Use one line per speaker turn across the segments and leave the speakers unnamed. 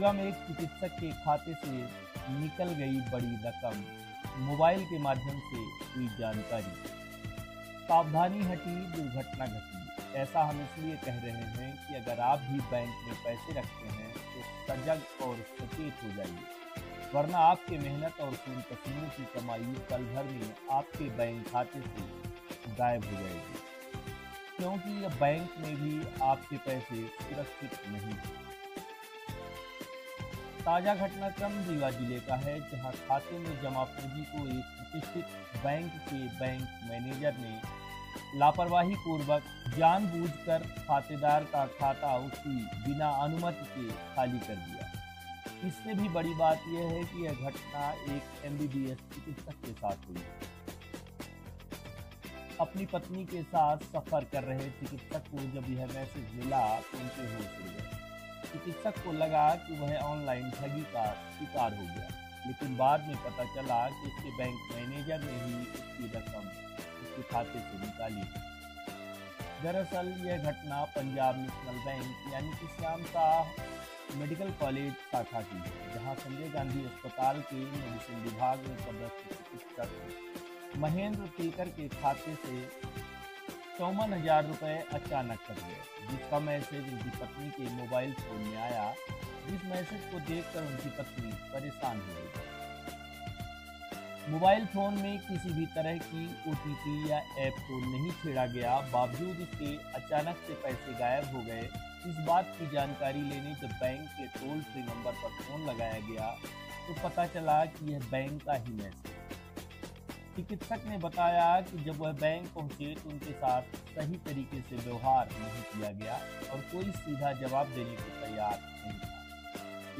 गुड़गांव में एक चिकित्सक के खाते से निकल गई बड़ी रकम, मोबाइल के माध्यम से हुई जानकारी। सावधानी हटी, दुर्घटना घटी। ऐसा हम इसलिए कह रहे हैं कि अगर आप भी बैंक में पैसे रखते हैं तो सजग और सचेत हो जाइए, वरना आपके मेहनत और खून पसीने की कमाई पल भर में आपके बैंक खाते से गायब हो जाएगी, क्योंकि यह बैंक में भी आपके पैसे सुरक्षित नहीं हैं। ताजा घटनाक्रम रीवा जिले का है, जहां खाते में जमा पूंजी को एक प्रतिष्ठित बैंक के बैंक मैनेजर ने लापरवाही पूर्वक जानबूझकर खातेदार का खाता उसकी बिना अनुमति के खाली कर दिया। इससे भी बड़ी बात यह है कि यह घटना एक एमबीबीएस चिकित्सक के साथ हुई। अपनी पत्नी के साथ सफर कर रहे चिकित्सक को जब यह मैसेज मिला तो उनके होश उड़ गए। चिकित्सक को लगा कि वह ऑनलाइन ठगी का शिकार हो गया, लेकिन बाद में पता चला कि उसके बैंक मैनेजर ने ही उसकी रकम उसके खाते से निकाली। दरअसल यह घटना पंजाब नेशनल बैंक यानी कि श्याम शाह मेडिकल कॉलेज शाखा की है, जहां संजय गांधी अस्पताल के मेडिसिन विभाग में पदस्थ चिकित्सक महेंद्र तिलकर के खाते से 54,000 रुपये अचानक कट गए, जिसका मैसेज उनकी पत्नी के मोबाइल फोन में आया। जिस मैसेज को देखकर उनकी पत्नी परेशान हो गई। मोबाइल फोन में किसी भी तरह की ओटीपी या ऐप को नहीं छेड़ा गया, बावजूद इसके अचानक से पैसे गायब हो गए। इस बात की जानकारी लेने जब बैंक के टोल फ्री नंबर पर फोन लगाया गया तो पता चला कि यह बैंक का ही मैसेज। चिकित्सक ने बताया कि जब वह बैंक पहुंचे तो उनके साथ सही तरीके से व्यवहार नहीं किया गया और कोई सीधा जवाब देने को तैयार नहीं था।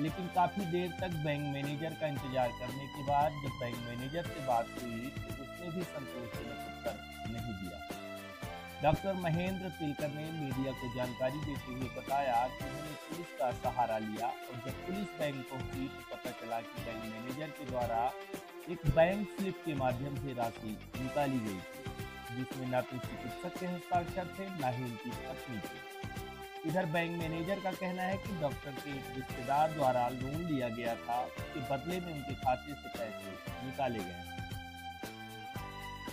लेकिन काफ़ी देर तक बैंक मैनेजर का इंतजार करने के बाद जब बैंक मैनेजर से बात हुई तो उसने भी संतोषजनक उत्तर नहीं दिया। डॉक्टर महेंद्र तिलकर ने मीडिया को जानकारी देते हुए बताया कि उन्होंने पुलिस का सहारा लिया और जब पुलिस बैंक पहुंची तो पता चला कि बैंक मैनेजर के द्वारा एक बैंक स्लिप के माध्यम से राशि निकाली गई थी, जिसमें न तो चिकित्सक के हस्ताक्षर थे न ही उनकी पत्नी के। इधर बैंक मैनेजर का कहना है कि डॉक्टर के एक रिश्तेदार द्वारा लोन लिया गया था, उसके बदले में उनके खाते से पैसे निकाले गए।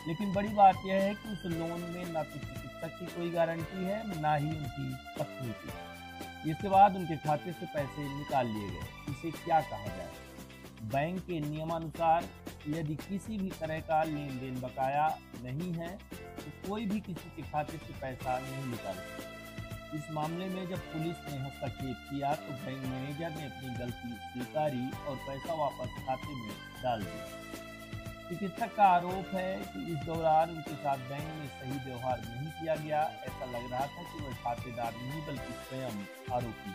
लेकिन बड़ी बात यह है कि उस लोन में न तो चिकित्सक की कोई गारंटी है न ही उनकी पत्नी की। इसके बाद उनके खाते से पैसे निकाल लिए गए। इसे क्या कहा जाए? बैंक के नियमानुसार यदि किसी भी तरह का लेन देन बकाया नहीं है तो कोई भी किसी के खाते से पैसा नहीं निकाल सकता। इस मामले में जब पुलिस ने हस्तक्षेप किया तो बैंक मैनेजर ने अपनी गलती स्वीकारी और पैसा वापस खाते में डाल दिया। चिकित्सक का आरोप है कि इस दौरान उनके साथ बैंक में सही व्यवहार नहीं किया गया। ऐसा लग रहा था कि वह खातेदार नहीं बल्कि स्वयं आरोपी।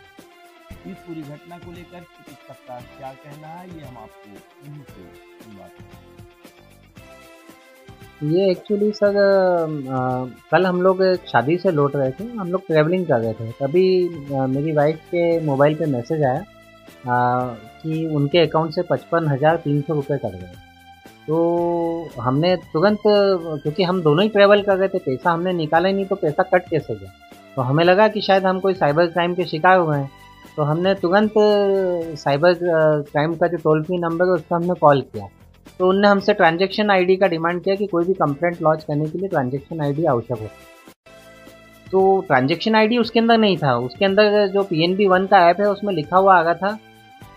इस पूरी घटना को लेकर चिकित्सक का क्या कहना है, ये हम आपको इन्हीं से सुनवाते हैं।
ये एक्चुअली सर कल हम लोग शादी से लौट रहे थे, हम लोग ट्रैवलिंग कर रहे थे, तभी मेरी वाइफ के मोबाइल पे मैसेज आया कि उनके अकाउंट से 55,300 रुपये कट गए। तो हमने तुरंत, क्योंकि हम दोनों ही ट्रैवल कर रहे थे, पैसा हमने निकाला ही नहीं तो पैसा कट कैसे गया, तो हमें लगा कि शायद हम कोई साइबर क्राइम के शिकार हुए हैं। तो हमने तुरंत साइबर क्राइम का जो टोल फ्री नंबर है उस पर हमने कॉल किया। तो उनने हमसे ट्रांजैक्शन आईडी का डिमांड किया कि कोई भी कंप्लेंट लॉन्च करने के लिए ट्रांजैक्शन आईडी आवश्यक होती है। तो ट्रांजैक्शन आईडी उसके अंदर नहीं था, उसके अंदर जो PNB 1 का ऐप है उसमें लिखा हुआ आ रहा था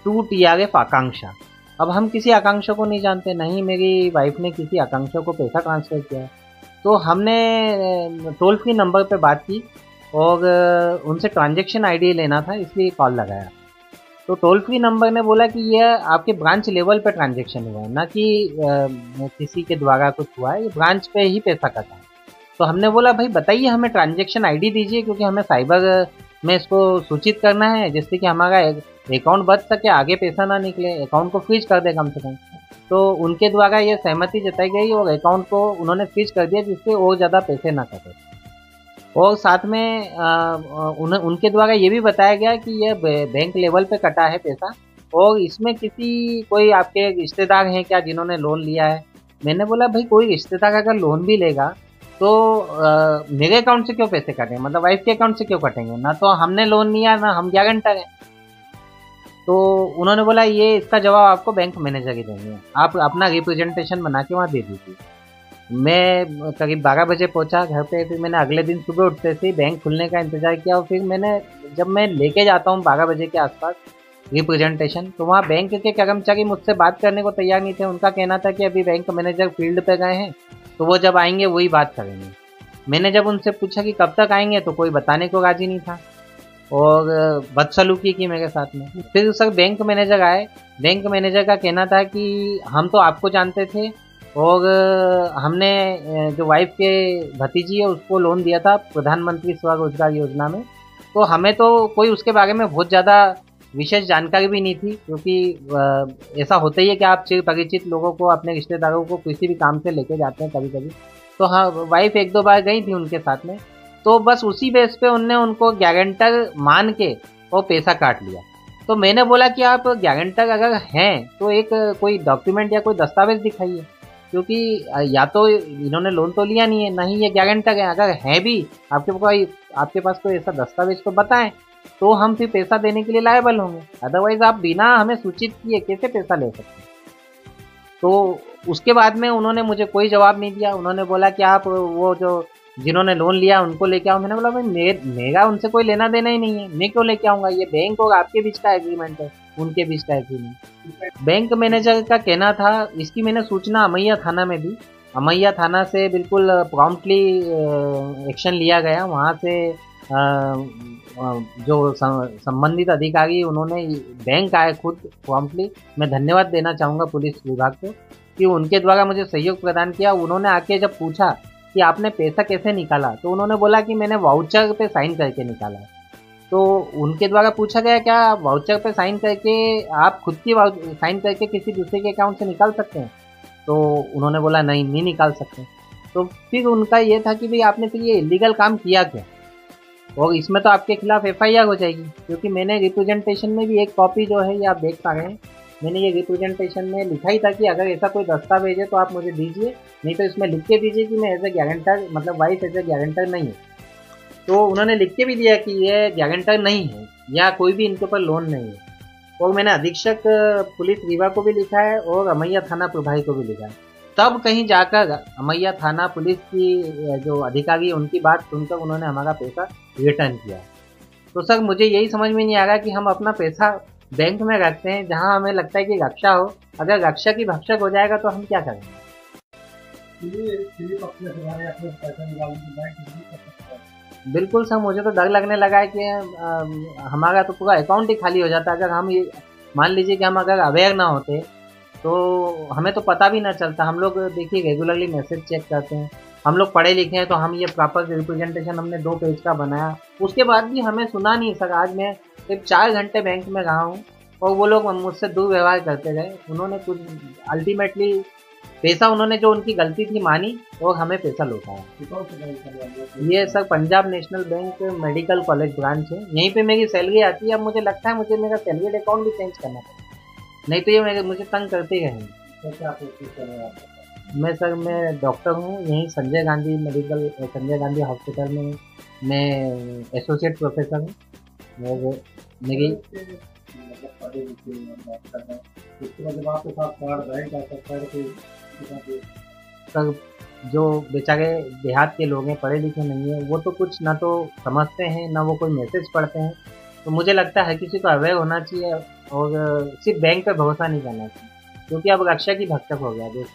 2TRF आकांक्षा। अब हम किसी आकांक्षा को नहीं जानते, नहीं मेरी वाइफ ने किसी आकांक्षा को पैसा ट्रांसफ़र किया है। तो हमने टोल फ्री नंबर पर बात की और उनसे ट्रांजैक्शन आईडी लेना था, इसलिए कॉल लगाया। तो टोल फ्री नंबर ने बोला कि यह आपके ब्रांच लेवल पे ट्रांजैक्शन हुआ है, ना कि किसी के द्वारा कुछ हुआ है, ये ब्रांच पे ही पैसा कटा है। तो हमने बोला भाई बताइए, हमें ट्रांजैक्शन आईडी दीजिए, क्योंकि हमें साइबर में इसको सूचित करना है जिससे कि हमारा अकाउंट बच सके, आगे पैसा ना निकले, अकाउंट को फ्रीज कर दे कम से कम। तो उनके द्वारा ये सहमति जताई गई और अकाउंट को उन्होंने फ्रीज कर दिया जिससे और ज़्यादा पैसे ना कटे। और साथ में उनके द्वारा ये भी बताया गया कि यह बैंक लेवल पे कटा है पैसा और इसमें कोई आपके रिश्तेदार हैं क्या जिन्होंने लोन लिया है। मैंने बोला भाई कोई रिश्तेदार अगर लोन भी लेगा तो मेरे अकाउंट से क्यों पैसे कटेंगे, मतलब वाइफ के अकाउंट से क्यों कटेंगे, ना तो हमने लोन लिया ना हम गारंटर हैं। तो उन्होंने बोला ये इसका जवाब आपको बैंक मैनेजर ही देंगे, आप अपना रिप्रेजेंटेशन बना के वहाँ दे दीजिए। मैं करीब 12 बजे पहुंचा घर पे। फिर मैंने अगले दिन सुबह उठते से बैंक खुलने का इंतज़ार किया और फिर मैंने जब मैं लेके जाता हूँ 12 बजे के आसपास रिप्रेजेंटेशन, तो वहाँ बैंक के कर्मचारी मुझसे बात करने को तैयार नहीं थे। उनका कहना था कि अभी बैंक मैनेजर फील्ड पे गए हैं, तो वो जब आएंगे वही बात करेंगे। मैंने जब उनसे पूछा कि कब तक आएंगे, तो कोई बताने को राजी नहीं था और बदसलूकी की मेरे साथ में। फिर सर बैंक मैनेजर आए। बैंक मैनेजर का कहना था कि हम तो आपको जानते थे और हमने जो वाइफ के भतीजी है उसको लोन दिया था प्रधानमंत्री स्वरोजगार योजना में, तो हमें तो कोई उसके बारे में बहुत ज़्यादा विशेष जानकारी भी नहीं थी, क्योंकि ऐसा होता ही है कि आप चिर परिचित लोगों को, अपने रिश्तेदारों को किसी भी काम से लेके जाते हैं कभी कभी। तो हाँ, वाइफ एक दो बार गई थी उनके साथ में, तो बस उसी बेस पे उनने उनको गारंटर मान के वो पैसा काट लिया। तो मैंने बोला कि आप गारंटर अगर हैं तो एक कोई डॉक्यूमेंट या कोई दस्तावेज दिखाइए, क्योंकि या तो इन्होंने लोन तो लिया नहीं है, ना ही ये गारंटर है। अगर है भी आपके पास कोई ऐसा दस्तावेज तो बताएं, तो हम फिर पैसा देने के लिए लायबल होंगे। अदरवाइज आप बिना हमें सूचित किए कैसे पैसा ले सकते हैं। तो उसके बाद में उन्होंने मुझे कोई जवाब नहीं दिया। उन्होंने बोला कि आप वो जो जिन्होंने लोन लिया उनको लेके आओ। मैंने बोला भाई मेरा उनसे कोई लेना देना ही नहीं है, मैं क्यों लेके आऊँगा, ये बैंक और आपके बीच का एग्रीमेंट है, उनके बीच का एग्रीमेंट। बैंक मैनेजर का कहना था, इसकी मैंने सूचना अमैया थाना में दी। अमैया थाना से बिल्कुल प्रॉम्प्टली एक्शन लिया गया। वहाँ से जो संबंधित अधिकारी उन्होंने बैंक आए खुद प्रॉम्प्टली। मैं धन्यवाद देना चाहूँगा पुलिस विभाग को कि उनके द्वारा मुझे सहयोग प्रदान किया। उन्होंने आके जब पूछा कि आपने पैसा कैसे निकाला, तो उन्होंने बोला कि मैंने वाउचर पे साइन करके निकाला। तो उनके द्वारा पूछा गया क्या वाउचर पे साइन करके आप खुद की साइन करके किसी दूसरे के अकाउंट से निकाल सकते हैं? तो उन्होंने बोला नहीं निकाल सकते। तो फिर उनका ये था कि भाई आपने फिर ये इलीगल काम किया क्या, और इसमें तो आपके खिलाफ FIR हो जाएगी। क्योंकि मैंने रिप्रेजेंटेशन में भी एक कॉपी जो है ये आप देख पा रहे हैं, मैंने ये रिप्रेजेंटेशन में लिखा ही था कि अगर ऐसा कोई दस्तावेज है तो आप मुझे दीजिए, नहीं तो इसमें लिख के दीजिए कि मैं एज ए गारंटर, मतलब वाइफ एज ए गारंटर नहीं है। तो उन्होंने लिख के भी दिया कि ये गारंटर नहीं है या कोई भी इनके ऊपर लोन नहीं है। और मैंने अधीक्षक पुलिस रीवा को भी लिखा है और अमैया थाना प्रभारी को भी लिखा है। तब कहीं जाकर अमैया थाना पुलिस की जो अधिकारी उनकी बात सुनकर उन्होंने हमारा पैसा रिटर्न किया। तो सर मुझे यही समझ में नहीं आ रहा कि हम अपना पैसा बैंक में रखते हैं जहां हमें लगता है कि रक्षा हो, अगर रक्षा की भक्षक हो जाएगा तो हम क्या करेंगे। बिल्कुल सर, मुझे तो डर लगने लगा है कि हमारा तो पूरा अकाउंट ही खाली हो जाता। अगर हम ये मान लीजिए कि हम अगर अवेयर ना होते तो हमें तो पता भी ना चलता। हम लोग देखिए रेगुलरली मैसेज चेक करते हैं, हम लोग पढ़े लिखे हैं, तो हम ये प्रॉपर रिप्रेजेंटेशन हमने 2 पेज का बनाया, उसके बाद भी हमें सुना नहीं सर। आज मैं सिर्फ 4 घंटे बैंक में रहा हूँ और वो लोग मुझसे दुर्व्यवहार करते गए। उन्होंने कुछ अल्टीमेटली पैसा उन्होंने जो उनकी गलती थी मानी और हमें पैसा लौटाया। ये sir Punjab national bank medical college branch है, यहीं पे मेरी सैलरी आती है। अब मुझे लगता है मुझे मेरा सैलरी अकाउंट भी चेंज करना पड़ेगा, नहीं तो ये मुझे तंग करते ही रहेंगे। मैं डॉक्टर हूँ यहीं संजय गांधी हॉस्पिटल में। मैं एसोसिएट प्रोफेसर हूँ और मेरी सर जो बेचारे देहात के लोग हैं, पढ़े लिखे नहीं है, वो तो कुछ ना तो समझते हैं ना वो कोई मैसेज पढ़ते हैं। तो मुझे लगता है किसी को अवेयर होना चाहिए और सिर्फ बैंक पे भरोसा नहीं करना चाहिए, क्योंकि अब रक्षा की भक्षक हो गया देश।